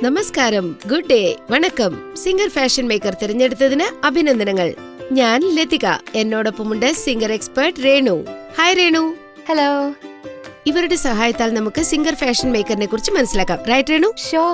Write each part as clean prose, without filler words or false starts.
നമസ്കാരം, good day, വണക്കം. Singer fashion maker തിരഞ്ഞെടുത്തതിന് അഭിനന്ദനങ്ങൾ. ഞാൻ ലതിക. എന്നോടൊപ്പമുണ്ട് Singer expert Renu. Hi Renu. Hello. ഇവരുടെ സഹായത്താൽ നമുക്ക് സിംഗർ ഫാഷൻ മേക്കറിനെ കുറിച്ച് മനസ്സിലാക്കാം. റൈറ്റ് രേണു? ഷോ.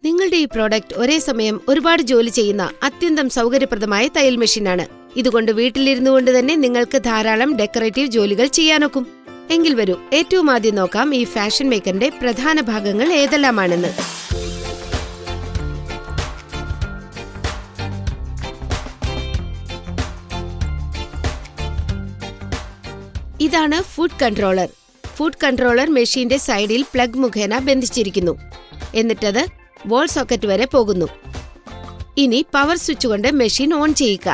നിങ്ങളുടെ ഈ പ്രോഡക്റ്റ് ഒരേ സമയം ഒരുപാട് ജോലി ചെയ്യുന്ന അത്യന്തം സൗകര്യപ്രദമായ തയ്യൽ മെഷീനാണ്. ഇതുകൊണ്ട് വീട്ടിലിരുന്നു കൊണ്ട് തന്നെ നിങ്ങൾക്ക് ധാരാളം ഡെക്കറേറ്റീവ് ജോലികൾ ചെയ്യാനൊക്കും. എങ്കിൽ വരൂ, ഏറ്റവും ആദ്യം നോക്കാം ഈ ഫാഷൻ മേക്കറിന്റെ പ്രധാന ഭാഗങ്ങൾ ഏതെല്ലാമാണെന്ന്. ഇതാണ് ഫുഡ് കൺട്രോളർ. ഫുഡ് കൺട്രോളർ മെഷീന്റെ സൈഡിൽ പ്ലഗ് മുഖേന ബന്ധിച്ചിരിക്കുന്നു. എന്നിട്ടത് വോൾ സോക്കറ്റ് വരെ പോകുന്നു. ഇനി പവർ സ്വിച്ച് കൊണ്ട് മെഷീൻ ഓൺ ചെയ്യുക.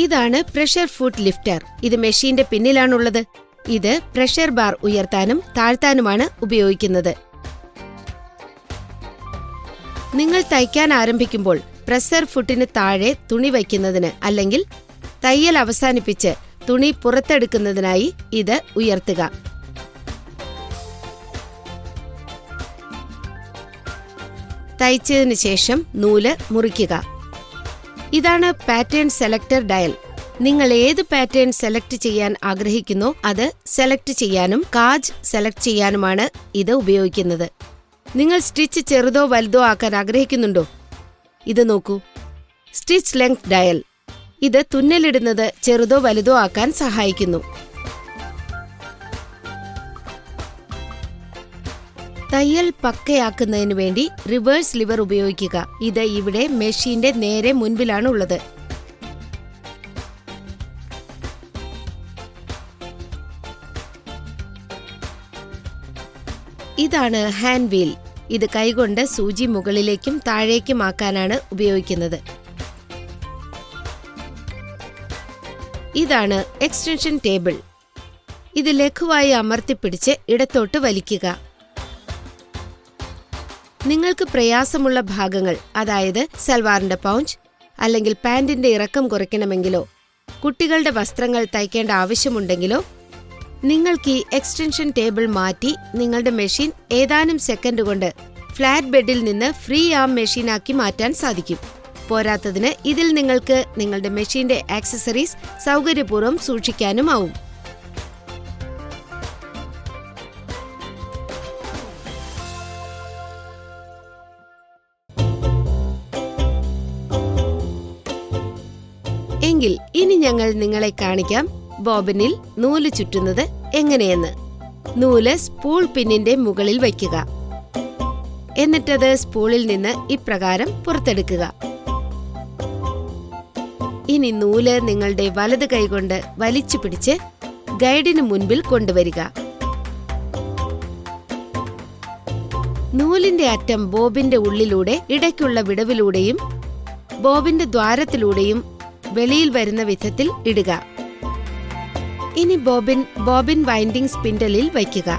ഇതാണ് പ്രഷർ ഫുഡ് ലിഫ്റ്റർ. ഇത് മെഷീന്റെ പിന്നിലാണുള്ളത്. ഇത് പ്രഷർ ബാർ ഉയർത്താനും താഴ്ത്താനുമാണ് ഉപയോഗിക്കുന്നത്. നിങ്ങൾ തയ്ക്കാൻ ആരംഭിക്കുമ്പോൾ പ്രഷർ ഫുട്ടിന് താഴെ തുണി വയ്ക്കുന്നതിന് അല്ലെങ്കിൽ തയ്യൽ അവസാനിപ്പിച്ച് തുണി പുറത്തെടുക്കുന്നതിനായി ഇത് ഉയർത്തുക. തയ്ച്ചതിന് ശേഷം നൂല് മുറിക്കുക. ഇതാണ് പാറ്റേൺ സെലക്ടർ ഡയൽ. നിങ്ങൾ ഏത് പാറ്റേൺ സെലക്ട് ചെയ്യാൻ ആഗ്രഹിക്കുന്നോ അത് സെലക്ട് ചെയ്യാനും കാജ് സെലക്ട് ചെയ്യാനുമാണ് ഇത് ഉപയോഗിക്കുന്നത്. നിങ്ങൾ സ്റ്റിച്ച് ചെറുതോ വലുതോ ആക്കാൻ ആഗ്രഹിക്കുന്നുണ്ടോ? ഇത് നോക്കൂ, സ്റ്റിച്ച് ലെങ്ത് ഡയൽ. ഇത് തുന്നലിടുന്നത് ചെറുതോ വലുതോ ആക്കാൻ സഹായിക്കുന്നു. തയ്യൽ പക്കയാക്കുന്നതിന് വേണ്ടി റിവേഴ്സ് ലിവർ ഉപയോഗിക്കുക. ഇത് ഇവിടെ മെഷീന്റെ നേരെ മുൻപിലാണ് ഉള്ളത്. ഇതാണ് ഹാൻഡ് വീൽ. ഇത് കൈകൊണ്ട് സൂചി മുകളിലേക്കും താഴേക്കും ആക്കാനാണ് ഉപയോഗിക്കുന്നത്. ഇതാണ് എക്സ്റ്റൻഷൻ ടേബിൾ. ഇത് ലഘുവായി അമർത്തിപ്പിടിച്ച് ഇടത്തോട്ട് വലിക്കുക. നിങ്ങൾക്ക് പ്രയാസമുള്ള ഭാഗങ്ങൾ, അതായത് സൽവാറിന്റെ പൗഞ്ച് അല്ലെങ്കിൽ പാന്റിന്റെ ഇറക്കം കുറയ്ക്കണമെങ്കിലോ കുട്ടികളുടെ വസ്ത്രങ്ങൾ തയ്ക്കേണ്ട ആവശ്യമുണ്ടെങ്കിലോ നിങ്ങൾക്ക് ഈ എക്സ്റ്റൻഷൻ ടേബിൾ മാറ്റി നിങ്ങളുടെ മെഷീൻ ഏതാനും സെക്കൻഡ് കൊണ്ട് ഫ്ലാറ്റ് ബെഡിൽ നിന്ന് ഫ്രീ ആം മെഷീനാക്കി മാറ്റാൻ സാധിക്കും. പോരാത്തതിന് ഇതിൽ നിങ്ങൾക്ക് നിങ്ങളുടെ മെഷീന്റെ ആക്സസറീസ് സൗകര്യപൂർവ്വം സൂക്ഷിക്കാനുമാവും. എങ്കിൽ ഇനി ഞങ്ങൾ നിങ്ങളെ കാണിക്കാം ബോബിനിൽ നൂല് ചുറ്റുന്നത് എങ്ങനെയെന്ന്. നൂല് സ്പൂൾ പിന്നിന്റെ മുകളിൽ വയ്ക്കുക. എന്നിട്ടത് സ്പൂളിൽ നിന്ന് ഇപ്രകാരം പുറത്തെടുക്കുക. ഇനി നൂല് നിങ്ങളുടെ വലത് കൈകൊണ്ട് വലിച്ചു പിടിച്ച് ഗൈഡിന് മുൻപിൽ കൊണ്ടുവരിക. നൂലിന്റെ അറ്റം ബോബിന്റെ ഉള്ളിലൂടെ ഇടയ്ക്കുള്ള വിടവിലൂടെയും ബോബിന്റെ ദ്വാരത്തിലൂടെയും വെളിയിൽ വരുന്ന വിധത്തിൽ ഇടുക. ഇനി ബോബിൻ വൈൻഡിംഗ് സ്പിൻഡലിൽ വയ്ക്കുക.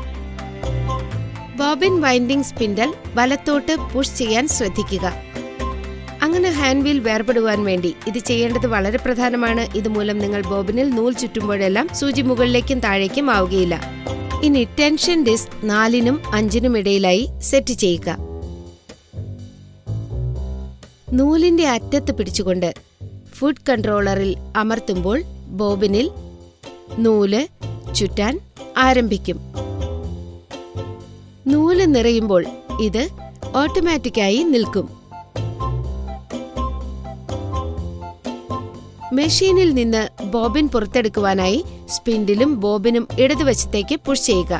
ബോബിൻ വൈൻഡിംഗ് സ്പിൻഡൽ വലത്തോട്ട് പുഷ് ചെയ്യാൻ ശ്രദ്ധിക്കുക. അങ്ങനെ ഹാൻഡ് വീൽ വേർപെടുവാൻ വേണ്ടി ഇത് ചെയ്യേണ്ടത് വളരെ പ്രധാനമാണ്. ഇതുമൂലം നിങ്ങൾ ബോബിനിൽ നൂൽ ചുറ്റുമ്പോഴെല്ലാം സൂചി മുകളിലേക്കും താഴേക്കും ആവുകയില്ല. ഇനി ടെൻഷൻ ഡിസ്ക് 4-നും 5-നും ഇടയിലായി സെറ്റ് ചെയ്യുക. നൂലിന്റെ അറ്റത്ത് പിടിച്ചുകൊണ്ട് ഫുഡ് കൺട്രോളറിൽ അമർത്തുമ്പോൾ ബോബിനിൽ നൂല് ചുറ്റാൻ ആരംഭിക്കും. നൂല് നിറയുമ്പോൾ ഇത് ഓട്ടോമാറ്റിക്കായി നിൽക്കും. മെഷീനിൽ നിന്ന് ബോബിൻ പുറത്തെടുക്കുവാനായി സ്പിൻഡിലും ബോബിനും ഇടതുവശത്തേക്ക് പുഷ് ചെയ്യുക.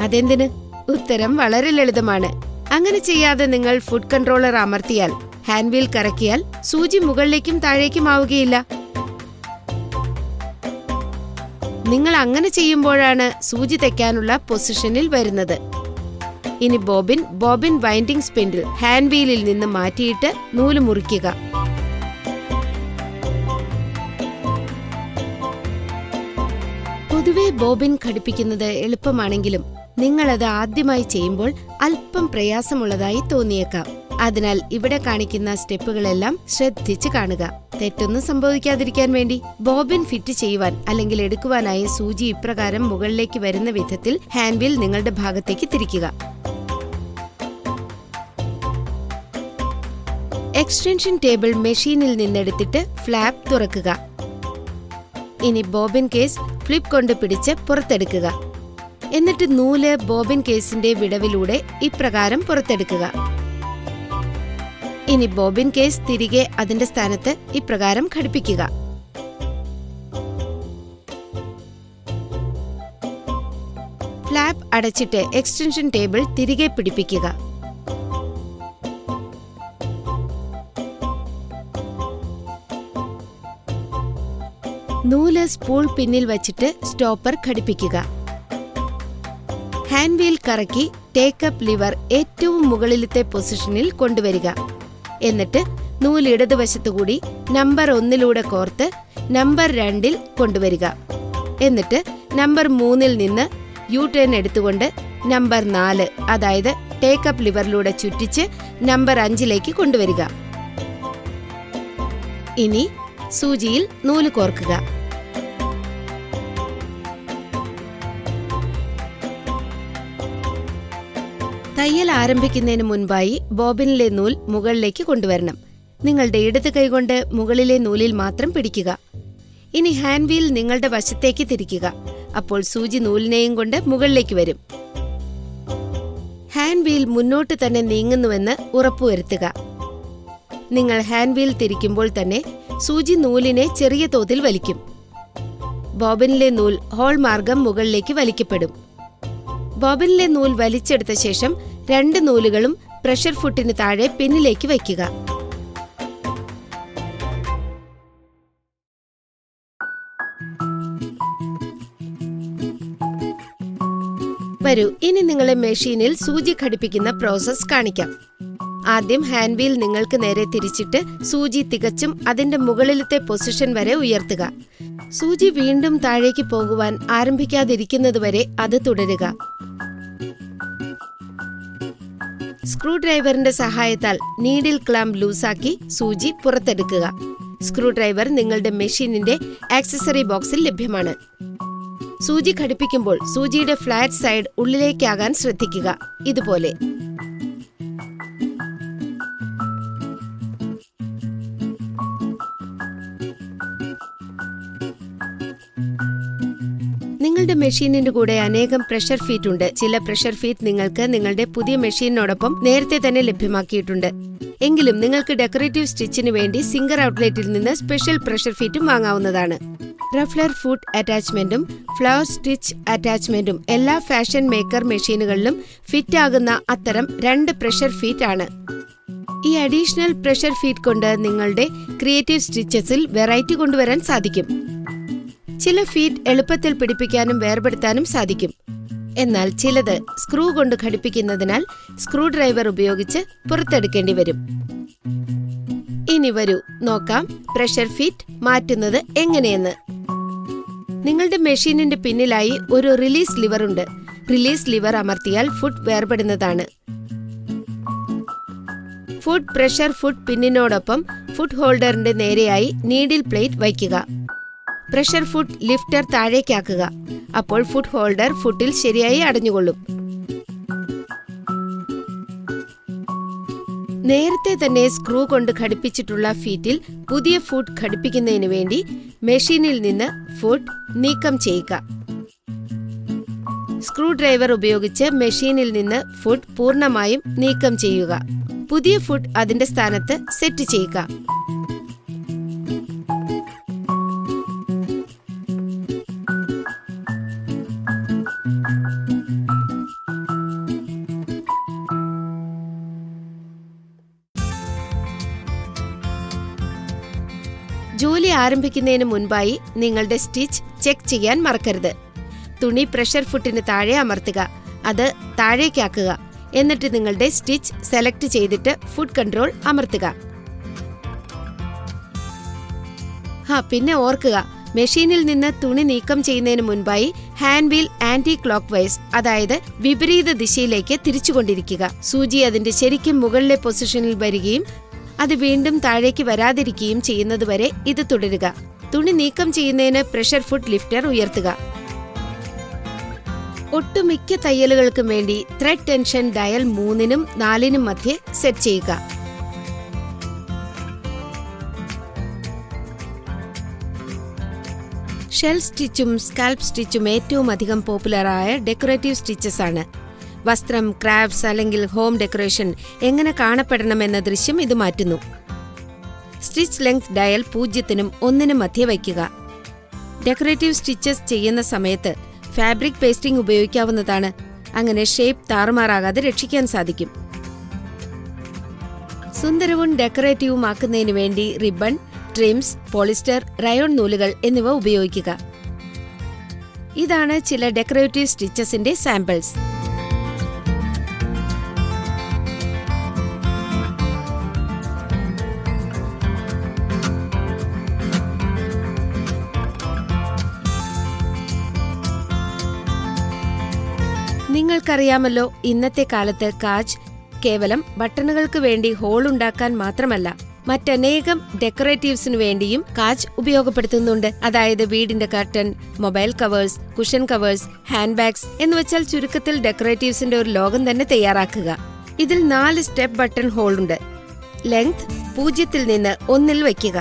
അതെന്തിന്? ഉത്തരം വളരെ ലളിതമാണ്. അങ്ങനെ ചെയ്യാതെ നിങ്ങൾ ഫുഡ് കൺട്രോളർ അമർത്തിയാൽ, ഹാൻഡ് വീൽ കറക്കിയാൽ സൂചി മുകളിലേക്കും താഴേക്കും ആവുകയില്ല. നിങ്ങൾ അങ്ങനെ ചെയ്യുമ്പോഴാണ് സൂചി തെക്കാനുള്ള പൊസിഷനിൽ വരുന്നത്. ഇനി ബോബിൻ വൈൻഡിംഗ് സ്പിൻഡിൽ ഹാൻഡ് വീലിൽ നിന്ന് മാറ്റിയിട്ട് നൂല് മുറിക്കുക. പൊതുവെ ബോബിൻ ഘടിപ്പിക്കുന്നത് എളുപ്പമാണെങ്കിലും നിങ്ങളത് ആദ്യമായി ചെയ്യുമ്പോൾ അല്പം പ്രയാസമുള്ളതായി തോന്നിയേക്കാം. അതിനാൽ ഇവിടെ കാണിക്കുന്ന സ്റ്റെപ്പുകളെല്ലാം ശ്രദ്ധിച്ച് കാണുക. തെറ്റൊന്നും സംഭവിക്കാതിരിക്കാൻ വേണ്ടി ബോബിൻ ഫിറ്റ് ചെയ്യുവാൻ അല്ലെങ്കിൽ എടുക്കുവാനായി സൂചി ഇപ്രകാരം മുകളിലേക്ക് വരുന്ന വിധത്തിൽ ഹാൻഡ് വീൽ നിങ്ങളുടെ ഭാഗത്തേക്ക് തിരിക്കുക. എക്സ്റ്റൻഷൻ ടേബിൾ മെഷീനിൽ നിന്നെടുത്തിട്ട് ഫ്ലാപ്പ് തുറക്കുക. ഇനി ബോബിൻ കേസ് ഫ്ലിപ്പ് കൊണ്ട് പിടിച്ച് പുറത്തെടുക്കുക. എന്നിട്ട് നൂല് ബോബിൻ കേസിന്റെ വിടവിലൂടെ ഇപ്രകാരം പുറത്തെടുക്കുക. ഇനി ബോബിൻ കേസ് തിരികെ അതിന്റെ സ്ഥാനത്ത് ഇപ്രകാരം ഘടിപ്പിക്കുക. ഫ്ലാപ്പ് അടച്ചിട്ട് എക്സ്റ്റൻഷൻ ടേബിൾ തിരികെ പിടിപ്പിക്കുക. നൂല് സ്പൂൾ പിന്നിൽ വച്ചിട്ട് സ്റ്റോപ്പർ ഘടിപ്പിക്കുക. ഹാൻഡ് വീൽ കറക്കി ടേക്കപ്പ് ലിവർ ഏറ്റവും മുകളിലത്തെ പൊസിഷനിൽ കൊണ്ടുവരിക. എന്നിട്ട് നൂല് ഇടതുവശത്തുകൂടി നമ്പർ 1 കോർത്ത് നമ്പർ 2 കൊണ്ടുവരിക. എന്നിട്ട് നമ്പർ 3 നിന്ന് യു ടേൺ എടുത്തുകൊണ്ട് നമ്പർ 4, അതായത് ടേക്കപ്പ് ലിവറിലൂടെ ചുറ്റിച്ച് നമ്പർ 5 കൊണ്ടുവരിക. ഇനി സൂചിയിൽ നൂല് കോർക്കുക. തയ്യൽ ആരംഭിക്കുന്നതിന് മുൻപായി ബോബിനിലെ നൂൽ മുകളിലേക്ക് കൊണ്ടുവരണം. നിങ്ങളുടെ ഇടത് കൈകൊണ്ട് മുകളിലെ നൂലിൽ മാത്രം പിടിക്കുക. ഇനി ഹാൻഡ് വീൽ നിങ്ങളുടെ വശത്തേക്ക് തിരിക്കുക. അപ്പോൾ സൂചി നൂലിനെയും കൊണ്ട് മുകളിലേക്ക് വരും. ഹാൻഡ് വീൽ മുന്നോട്ട് തന്നെ നീങ്ങുന്നുവെന്ന് ഉറപ്പുവരുത്തുക. നിങ്ങൾ ഹാൻഡ് വീൽ തിരിക്കുമ്പോൾ തന്നെ സൂചി നൂലിനെ ചെറിയ തോതിൽ വലിക്കും. ബോബിനിലെ നൂൽ ഹോൾ മാർഗം മുകളിലേക്ക് വലിക്കപ്പെടും. ബോബിനിലെ നൂൽ വലിച്ചെടുത്ത ശേഷം 2 നൂലുകളും പ്രഷർ ഫുട്ടിന് താഴെ പിന്നിലേക്ക് വയ്ക്കുക. വരൂ, ഇനി നിങ്ങളെ മെഷീനിൽ സൂചി ഘടിപ്പിക്കുന്ന പ്രോസസ് കാണിക്കാം. ആദ്യം ഹാൻഡ് വീൽ നിങ്ങൾക്ക് നേരെ തിരിച്ചിട്ട് സൂചി തികച്ചും അതിന്റെ മുകളിലത്തെ പൊസിഷൻ വരെ ഉയർത്തുക. സൂചി വീണ്ടും താഴേക്ക് പോകുവാൻ ആരംഭിക്കാതിരിക്കുന്നതുവരെ അത് തുടരുക. സ്ക്രൂ ഡ്രൈവറിന്റെ സഹായത്താൽ നീഡിൽ ക്ലാമ്പ് ലൂസാക്കി സൂചി പുറത്തെടുക്കുക. സ്ക്രൂ ഡ്രൈവർ നിങ്ങളുടെ മെഷീനിന്റെ ആക്സസറി ബോക്സിൽ ലഭ്യമാണ്. സൂചി ഘടിപ്പിക്കുമ്പോൾ സൂചിയുടെ ഫ്ലാറ്റ് സൈഡ് ഉള്ളിലേക്കാകാൻ ശ്രദ്ധിക്കുക. ഇതുപോലെ നിങ്ങളുടെ മെഷീനിന്റെ കൂടെ അനേകം പ്രഷർ ഫീറ്റ് ഉണ്ട്. ചില പ്രഷർ ഫീറ്റ് നിങ്ങൾക്ക് നിങ്ങളുടെ പുതിയ മെഷീനോടൊപ്പം നേരത്തെ തന്നെ ലഭ്യമാക്കിയിട്ടുണ്ട്. എങ്കിലും നിങ്ങൾക്ക് ഡെക്കറേറ്റീവ് സ്റ്റിച്ചിന് വേണ്ടി സിംഗർ ഔട്ട്ലെറ്റിൽ നിന്ന് സ്പെഷ്യൽ പ്രഷർ ഫീറ്റും വാങ്ങാവുന്നതാണ്. റഫ്ലർ ഫുട്ട് അറ്റാച്ച്മെന്റും ഫ്ലവർ സ്റ്റിച്ച് അറ്റാച്ച്മെന്റും എല്ലാ ഫാഷൻ മേക്കർ മെഷീനുകളിലും ഫിറ്റ് ആകുന്ന അത്തരം 2 പ്രഷർ ഫീറ്റ് ആണ്. ഈ അഡീഷണൽ പ്രഷർ ഫീറ്റ് കൊണ്ട് നിങ്ങളുടെ ക്രിയേറ്റീവ് സ്റ്റിച്ചസിൽ വെറൈറ്റി കൊണ്ടുവരാൻ സാധിക്കും. ചില ഫീറ്റ് എളുപ്പത്തിൽ പിടിപ്പിക്കാനും വേർപെടുത്താനും സാധിക്കും. എന്നാൽ ചിലത് സ്ക്രൂ കൊണ്ട് ഘടിപ്പിക്കുന്നതിനാൽ സ്ക്രൂ ഡ്രൈവർ ഉപയോഗിച്ച് പുറത്തെടുക്കേണ്ടി വരും. ഇനി വരൂ നോക്കാം പ്രഷർ ഫീറ്റ് മാറ്റുന്നത് എങ്ങനെയെന്ന്. നിങ്ങളുടെ മെഷീനിന്റെ പിന്നിലായി ഒരു റിലീസ് ലിവർ ഉണ്ട്. റിലീസ് ലിവർ അമർത്തിയാൽ ഫുട്ട് വേർപെടുന്നതാണ്. ഫുട്ട് പ്രഷർ ഫുട്ട് പിന്നിനോടൊപ്പം ഫുട്ട് ഹോൾഡറിന്റെ നേരെയായി നീഡിൽ പ്ലേറ്റ് വയ്ക്കുക. പ്രഷർ ഫുട്ട് ലിഫ്റ്റർ താഴേക്കാക്കുക. അപ്പോൾ ഫുട്ട് ഹോൾഡർ ഫുട്ടിൽ ശരിയായി അടഞ്ഞുകൊള്ളും. നേരത്തെ തന്നെ സ്ക്രൂ കൊണ്ട് ഘടിപ്പിച്ചിട്ടുള്ള ഫീറ്റിൽ പുതിയ ഫുട്ട് ഘടിപ്പിക്കുന്നതിന് വേണ്ടി മെഷീനിൽ നിന്ന് ഫുട്ട് നീക്കം ചെയ്യുക. സ്ക്രൂ ഡ്രൈവർ ഉപയോഗിച്ച് മെഷീനിൽ നിന്ന് ഫുട്ട് പൂർണ്ണമായും നീക്കം ചെയ്യുക. പുതിയ ഫുട്ട് അതിന്റെ സ്ഥാനത്ത് സെറ്റ് ചെയ്യുക. ആരംഭിക്കുന്നതിന് മുൻപായി നിങ്ങളുടെ സ്റ്റിച്ച് ചെക്ക് ചെയ്യാൻ മറക്കരുത്. തുണി പ്രഷർ ഫുട്ടിന് താഴെ അമർത്തുക, അത് താഴേക്കാക്കുക. എന്നിട്ട് നിങ്ങളുടെ സ്റ്റിച്ച് സെലക്ട് ചെയ്തിട്ട് ഫുട്ട് കൺട്രോൾ അമർത്തുക. പിന്നെ ഓർക്കുക, മെഷീനിൽ നിന്ന് തുണി നീക്കം ചെയ്യുന്നതിന് മുൻപായി hand wheel anticlockwise, അതായത് വിപരീത ദിശയിലേക്ക് തിരിച്ചുകൊണ്ടിരിക്കുക. സൂചി അതിന്റെ ശരിക്കും മുകളിലെ പൊസിഷനിൽ വരികയും അത് വീണ്ടും താഴേക്ക് വരാതിരിക്കുകയും ചെയ്യുന്നതുവരെ ഇത് തുടരുക. തുണി നീക്കം ചെയ്യുന്നതിന് പ്രഷർ ഫുട്ട് ലിഫ്റ്റർ ഉയർത്തുക. ഒട്ടുമിക്ക തയ്യലുകൾക്കും വേണ്ടി ത്രെഡ് ടെൻഷൻ ഡയൽ 3-നും 4-നും മധ്യേ സെറ്റ് ചെയ്യുക. ഷെൽ സ്റ്റിച്ചും സ്കാൽപ്പ് സ്റ്റിച്ചും ഏറ്റവും അധികം പോപ്പുലറായ ഡെക്കറേറ്റീവ് സ്റ്റിച്ചസ് ആണ്. വസ്ത്രം, ക്രാഫ്റ്റ്സ് അല്ലെങ്കിൽ ഹോം ഡെക്കറേഷൻ എങ്ങനെ കാണപ്പെടണമെന്ന ദൃശ്യം ഇത് മാറ്റുന്നു. സ്റ്റിച്ച് ലെങ്ത് ഡയൽ 0-നും 1-നും മധ്യേ വയ്ക്കുക. ഡെക്കറേറ്റീവ് സ്റ്റിച്ചസ് ചെയ്യുന്ന സമയത്ത് ഫാബ്രിക് പേസ്റ്റിംഗ് ഉപയോഗിക്കാവുന്നതാണ്. അങ്ങനെ ഷേപ്പ് താറുമാറാകാതെ രക്ഷിക്കാൻ സാധിക്കും. സുന്ദരവും ഡെക്കറേറ്റീവുമാക്കുന്നതിനു വേണ്ടി റിബൺ, ട്രിംസ്, പോളിസ്റ്റർ, റയോൺ നൂലുകൾ എന്നിവ ഉപയോഗിക്കുക. ഇതാണ് ചില ഡെക്കറേറ്റീവ് സ്റ്റിച്ചസിന്റെ സാമ്പിൾസ്. നിങ്ങൾക്കറിയാമല്ലോ, ഇന്നത്തെ കാലത്ത് കാജ് കേവലം ബട്ടണുകൾക്ക് വേണ്ടി ഹോൾ ഉണ്ടാക്കാൻ മാത്രമല്ല, മറ്റനേകം ഡെക്കറേറ്റീവ്സിനു വേണ്ടിയും കാജ് ഉപയോഗപ്പെടുത്തുന്നുണ്ട്. അതായത് വീടിന്റെ curtain, mobile covers, cushion covers, hand bags എന്നുവെച്ചാൽ ചുരുക്കത്തിൽ ഡെക്കറേറ്റീവ്സിന്റെ ഒരു ലോകം തന്നെ തയ്യാറാക്കുക. ഇതിൽ 4 സ്റ്റെപ്പ് ബട്ടൺ ഹോൾ ഉണ്ട്. ലെങ്ത് 0-ൽ നിന്ന് 1-ൽ വയ്ക്കുക.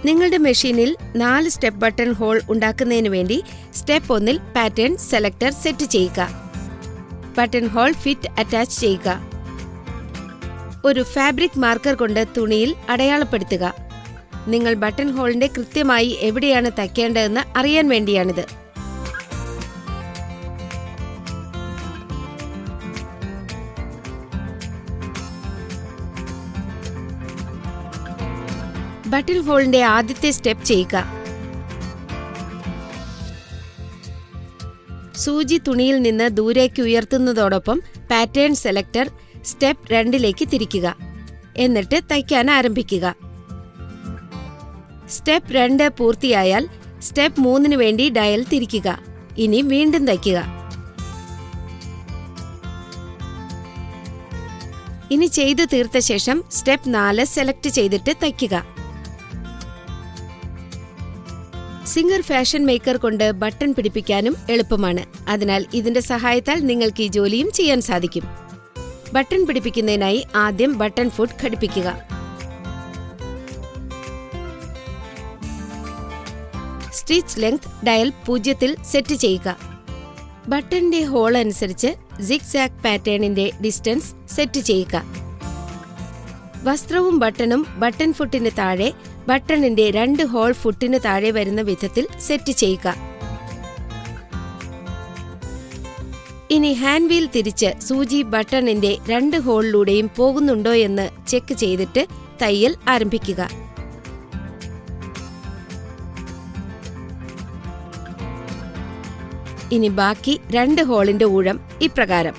നിങ്ങളുടെ മെഷീനിൽ 4 സ്റ്റെപ്പ് ബട്ടൺ ഹോൾ ഉണ്ടാക്കുന്നതിന് വേണ്ടി സ്റ്റെപ്പ് 1-ൽ പാറ്റേൺ സെലക്ടർ സെറ്റ് ചെയ്യുക. ബട്ടൺ ഹോൾ ഫിറ്റ് അറ്റാച്ച് ചെയ്യുക. ഒരു ഫാബ്രിക് മാർക്കർ കൊണ്ട് തുണിയിൽ അടയാളപ്പെടുത്തുക. നിങ്ങൾ ബട്ടൺ ഹോളിന്റെ കൃത്യമായി എവിടെയാണ് തയ്ക്കേണ്ടതെന്ന് അറിയാൻ വേണ്ടിയാണിത്. ബട്ടൺ ഹോളിന്റെ ആദ്യത്തെ സ്റ്റെപ്പ് ചെയ്യുക. സൂചി തുണിയിൽ നിന്ന് ദൂരേക്ക് ഉയർത്തുന്നതോടൊപ്പം പാറ്റേൺ സെലക്ടർ സ്റ്റെപ്പ് 2-ലേക്ക് തിരിക്കുക. എന്നിട്ട് തയ്ക്കാൻ ആരംഭിക്കുക. സ്റ്റെപ്പ് 2 പൂർത്തിയായാൽ സ്റ്റെപ്പ് 3-ന് വേണ്ടി ഡയൽ തിരിക്കുക. ഇനി വീണ്ടും തയ്ക്കുക. ഇനി ചെയ്തു തീർത്ത ശേഷം സ്റ്റെപ്പ് 4 സെലക്ട് ചെയ്തിട്ട് തയ്ക്കുക. സിംഗർ ഫാഷൻ മേക്കർ കൊണ്ട് ബട്ടൺ പിടിപ്പിക്കാനും എളുപ്പമാണ്. അതിനാൽ ഇതിന്റെ സഹായത്താൽ നിങ്ങൾക്ക് ഈ ജോലിയും ചെയ്യാൻ സാധിക്കും. ബട്ടൺ പിടിപ്പിക്കുന്നതിനായി ആദ്യം ബട്ടൺ ഫുട്ട് ഘടിപ്പിക്കുക. സ്റ്റിച്ച് ലെങ്ത് ഡയൽ 0-ൽ സെറ്റ് ചെയ്യുക. ബട്ടന്റെ ഹോൾ അനുസരിച്ച് സിഗ്സാഗ് പാറ്റേണിന്റെ ഡിസ്റ്റൻസ് സെറ്റ് ചെയ്യുക. വസ്ത്രവും ബട്ടണും ബട്ടൺ ഫുട്ടിന് താഴെ ബട്ടണിന്റെ 2 ഹോൾ ഫുട്ടിന് താഴെ വരുന്ന വിധത്തിൽ സെറ്റ് ചെയ്യുക. ഇനി ഹാൻഡ് വീൽ തിരിച്ച് സൂചി ബട്ടണിന്റെ 2 ഹോളിലൂടെയും പോകുന്നുണ്ടോ എന്ന് ചെക്ക് ചെയ്തിട്ട് തയ്യൽ ആരംഭിക്കുക. ഇനി ബാക്കി 2 ഹോളിന്റെ ഊഴം ഇപ്രകാരം.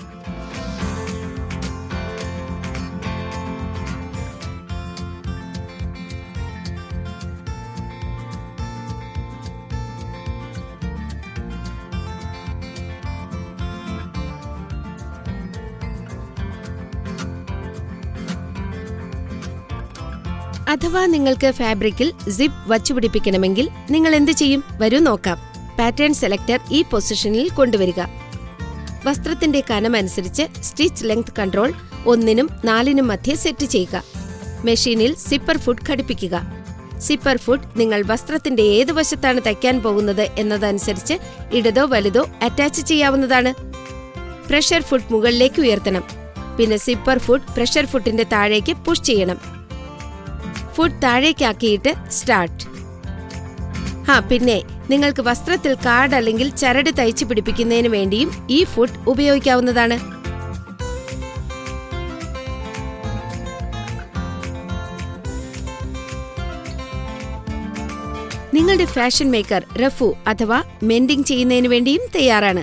അഥവാ നിങ്ങൾക്ക് ഫാബ്രിക്കിൽ സിപ്പ് വച്ചുപിടിപ്പിക്കണമെങ്കിൽ നിങ്ങൾ എന്ത് ചെയ്യും? വരൂ നോക്കാം. പാറ്റേൺ സെലക്ടർ ഈ പൊസിഷനിൽ കൊണ്ടുവരിക. വസ്ത്രത്തിന്റെ കനമനുസരിച്ച് സ്റ്റിച്ച് ലെങ്ത് കൺട്രോൾ 1-നും 4-നും മധ്യേ സെറ്റ് ചെയ്യുക. മെഷീനിൽ സിപ്പർ ഫുട്ട് ഘടിപ്പിക്കുക. സിപ്പർ ഫുട്ട് നിങ്ങൾ വസ്ത്രത്തിന്റെ ഏത് വശത്താണ് തയ്ക്കാൻ പോകുന്നത് എന്നതനുസരിച്ച് ഇടതോ വലുതോ അറ്റാച്ച് ചെയ്യാവുന്നതാണ്. പ്രഷർ ഫുട്ട് മുകളിലേക്ക് ഉയർത്തണം. പിന്നെ സിപ്പർ ഫുട്ട് പ്രഷർ ഫുട്ടിന്റെ താഴേക്ക് പുഷ് ചെയ്യണം. ഫുട്ട് താഴേക്കാക്കിയിട്ട് സ്റ്റാർട്ട്. പിന്നെ നിങ്ങൾക്ക് വസ്ത്രത്തിൽ കാർഡ് അല്ലെങ്കിൽ ചരട് തയ്ച്ചു പിടിപ്പിക്കുന്നതിന് വേണ്ടിയും ഈ ഫുട്ട് ഉപയോഗിക്കാവുന്നതാണ്. നിങ്ങളുടെ ഫാഷൻ മേക്കർ റഫു അഥവാ മെൻഡിംഗ് ചെയ്യുന്നതിന് വേണ്ടിയും തയ്യാറാണ്.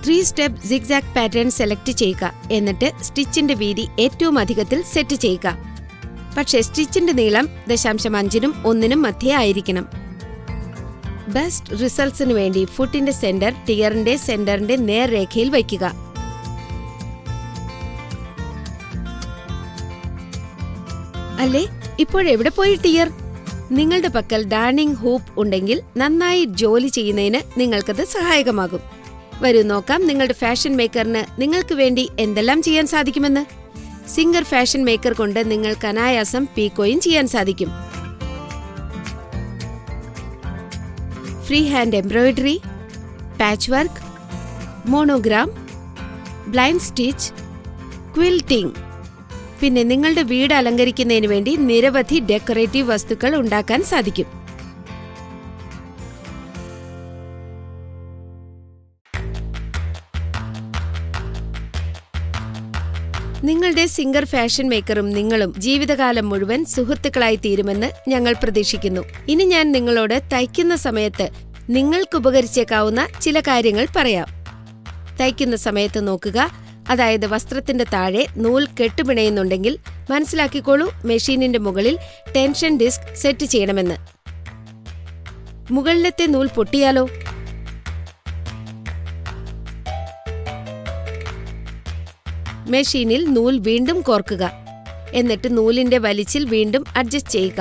3 സ്റ്റെപ്പ് സിഗ്സാഗ് പാറ്റേൺ സെലക്ട് ചെയ്യുക. എന്നിട്ട് സ്റ്റിച്ചിന്റെ വീതി ഏറ്റവും അധികത്തിൽ സെറ്റ് ചെയ്യുക. പക്ഷേ സ്റ്റിച്ചിന്റെ നീളം 0.5-നും 1-നും മധ്യേ ആയിരിക്കണം. ബെസ്റ്റ് റിസൾട്ട്സിന് വേണ്ടി ഫുട്ടിന്റെ സെന്റർ ടിയറിന്റെ സെന്ററിന്റെ നേർരേഖയിൽ വയ്ക്കുക. അല്ലേ, ഇപ്പോഴെവിടെ പോയി ടിയർ? നിങ്ങളുടെ പക്കൽ ഡാർണിംഗ് ഹൂപ്പ് ഉണ്ടെങ്കിൽ നന്നായി ജോലി ചെയ്യുന്നതിന് നിങ്ങൾക്കത് സഹായകമാകും. വരൂ നോക്കാം നിങ്ങളുടെ ഫാഷൻ മേക്കറിന് നിങ്ങൾക്ക് വേണ്ടി എന്തെല്ലാം ചെയ്യാൻ സാധിക്കുമെന്ന്. സിംഗർ ഫാഷൻ മേക്കർ കൊണ്ട് നിങ്ങൾക്ക് അനായാസം പീക്കോയും ചെയ്യാൻ സാധിക്കും. Free hand embroidery, patch work, monogram, blind stitch, quilting. പിന്നെ നിങ്ങളുടെ വീട് അലങ്കരിക്കുന്നതിന് വേണ്ടി നിരവധി ഡെക്കറേറ്റീവ് വസ്തുക്കൾ ഉണ്ടാക്കാൻ സാധിക്കും. നിങ്ങളുടെ സിംഗർ ഫാഷൻ മേക്കറും നിങ്ങളും ജീവിതകാലം മുഴുവൻ സുഹൃത്തുക്കളായി തീരുമെന്ന് ഞങ്ങൾ പ്രതീക്ഷിക്കുന്നു. ഇനി ഞാൻ നിങ്ങളോട് തയ്ക്കുന്ന സമയത്ത് നിങ്ങൾക്ക് ഉപകരിച്ചേക്കാവുന്ന ചില കാര്യങ്ങൾ പറയാം. തയ്ക്കുന്ന സമയത്ത് നോക്കുക, അതായത് വസ്ത്രത്തിന്റെ താഴെ നൂൽ കെട്ടുപിണയുന്നുണ്ടെങ്കിൽ മനസ്സിലാക്കിക്കോളൂ മെഷീനിന്റെ മുകളിൽ ടെൻഷൻ ഡിസ്ക് സെറ്റ് ചെയ്യണമെന്ന്. മുകളിലത്തെ നൂൽ പൊട്ടിയാലോ? മെഷീനിൽ നൂൽ വീണ്ടും കോർക്കുക. എന്നിട്ട് നൂലിന്റെ വലിച്ചിൽ വീണ്ടും അഡ്ജസ്റ്റ് ചെയ്യുക.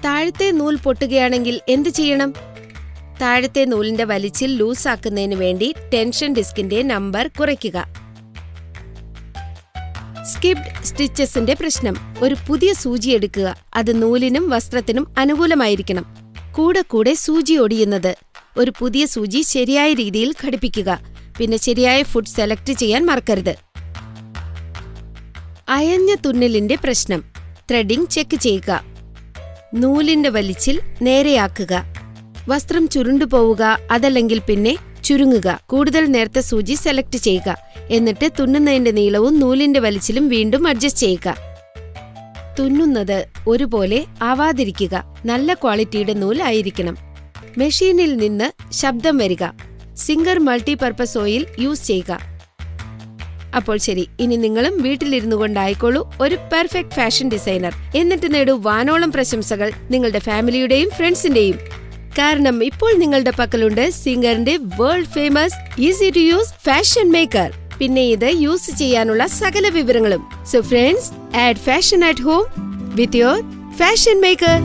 താഴത്തെ നൂൽ പൊട്ടുകയാണെങ്കിൽ എന്ത് ചെയ്യണം? താഴത്തെ നൂലിന്റെ വലിച്ചിൽ ലൂസാക്കുന്നതിന് വേണ്ടി ടെൻഷൻ ഡിസ്കിന്റെ നമ്പർ കുറയ്ക്കുക. സ്കിപ്ഡ് സ്റ്റിച്ചസിന്റെ പ്രശ്നം. ഒരു പുതിയ സൂചി എടുക്കുക. അത് നൂലിനും വസ്ത്രത്തിനും അനുകൂലമായിരിക്കണം. കൂടെ സൂചി ഒടിയുന്നത്. ഒരു പുതിയ സൂചി ശരിയായ രീതിയിൽ ഘടിപ്പിക്കുക. പിന്നെ ശരിയായ ഫുഡ് സെലക്ട് ചെയ്യാൻ മറക്കരുത്. അയഞ്ഞ തുന്നലിന്റെ പ്രശ്നം. ത്രെഡിംഗ് ചെക്ക് ചെയ്യുക. നൂലിന്റെ വലിച്ചിൽ നേരെയാക്കുക. വസ്ത്രം ചുരുണ്ടുപോവുക, അതല്ലെങ്കിൽ പിന്നെ ചുരുങ്ങുക. കൂടുതൽ നേർത്ത സൂചി സെലക്ട് ചെയ്യുക. എന്നിട്ട് തുന്നുന്നതിന്റെ നീളവും നൂലിന്റെ വലിച്ചിലും വീണ്ടും അഡ്ജസ്റ്റ് ചെയ്യുക. തുന്നുന്നത് ഒരുപോലെ ആവാതിരിക്കുക. നല്ല ക്വാളിറ്റിയുടെ നൂൽ ആയിരിക്കണം. മെഷീനിൽ നിന്ന് ശബ്ദം വരിക. സിംഗർ മൾട്ടിപർപ്പസ് ഓയിൽ യൂസ് ചെയ്യുക. അപ്പോൾ ശരി, ഇനി നിങ്ങളും വീട്ടിലിരുന്നു കൊണ്ടായിക്കോളൂ ഒരു പെർഫെക്റ്റ് ഫാഷൻ ഡിസൈനർ. എന്നിട്ട് നേടൂ വാനോളം പ്രശംസകൾ നിങ്ങളുടെ ഫാമിലിയുടെയും ഫ്രണ്ട്സിന്റെയും. കാരണം ഇപ്പോൾ നിങ്ങളുടെ പക്കലുണ്ട് സിംഗറിന്റെ world famous easy to use fashion maker. പിന്നെ ഇത് യൂസ് ചെയ്യാനുള്ള സകല വിവരങ്ങളും. So friends, add fashion at home with your fashion maker.